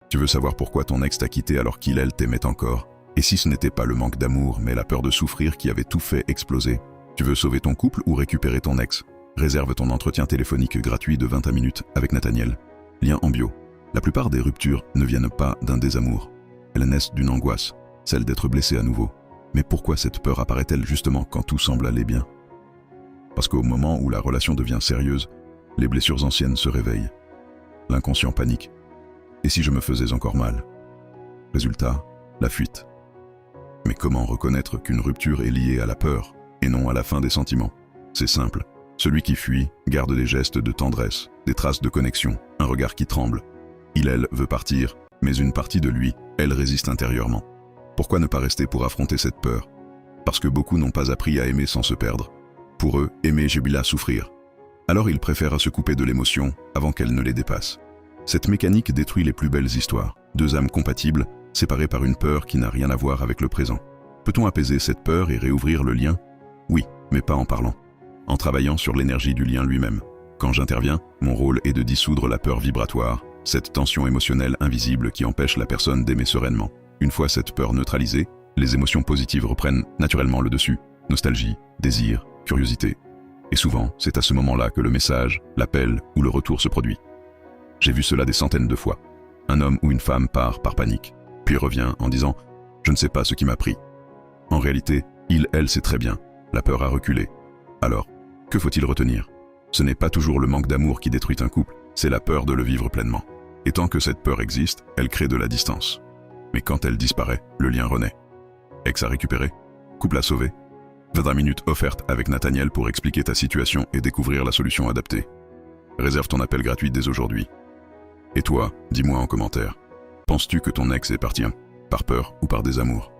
Tu veux savoir pourquoi ton ex t'a quitté alors qu'il t'aimait encore? Et si ce n'était pas le manque d'amour, mais la peur de souffrir qui avait tout fait exploser? Tu veux sauver ton couple ou récupérer ton ex? Réserve ton entretien téléphonique gratuit de 20 minutes avec Nathaniel. Lien en bio. La plupart des ruptures ne viennent pas d'un désamour. Elles naissent d'une angoisse, celle d'être blessé à nouveau. Mais pourquoi cette peur apparaît-elle justement quand tout semble aller bien? Parce qu'au moment où la relation devient sérieuse, les blessures anciennes se réveillent. L'inconscient panique. Et si je me faisais encore mal? Résultat, la fuite. Mais comment reconnaître qu'une rupture est liée à la peur et non à la fin des sentiments? C'est simple. Celui qui fuit garde des gestes de tendresse, des traces de connexion, un regard qui tremble. Elle veut partir, mais une partie de lui, elle résiste intérieurement. Pourquoi ne pas rester pour affronter cette peur? Parce que beaucoup n'ont pas appris à aimer sans se perdre. Pour eux, aimer jubile à souffrir. Alors ils préfèrent à se couper de l'émotion avant qu'elle ne les dépasse. Cette mécanique détruit les plus belles histoires. Deux âmes compatibles, séparées par une peur qui n'a rien à voir avec le présent. Peut-on apaiser cette peur et réouvrir le lien? Oui, mais pas en parlant. En travaillant sur l'énergie du lien lui-même. Quand j'interviens, mon rôle est de dissoudre la peur vibratoire, cette tension émotionnelle invisible qui empêche la personne d'aimer sereinement. Une fois cette peur neutralisée, les émotions positives reprennent naturellement le dessus. Nostalgie, désir, curiosité. Et souvent, c'est à ce moment-là que le message, l'appel ou le retour se produit. J'ai vu cela des centaines de fois. Un homme ou une femme part par panique, puis revient en disant « Je ne sais pas ce qui m'a pris ». En réalité, elle sait très bien. La peur a reculé. Alors, que faut-il retenir? Ce n'est pas toujours le manque d'amour qui détruit un couple, c'est la peur de le vivre pleinement. Et tant que cette peur existe, elle crée de la distance. Mais quand elle disparaît, le lien renaît. Ex à récupérer? Couple à sauver? 20 minutes offertes avec Nathaniel pour expliquer ta situation et découvrir la solution adaptée. Réserve ton appel gratuit dès aujourd'hui. Et toi, dis-moi en commentaire. Penses-tu que ton ex est parti par peur ou par désamour?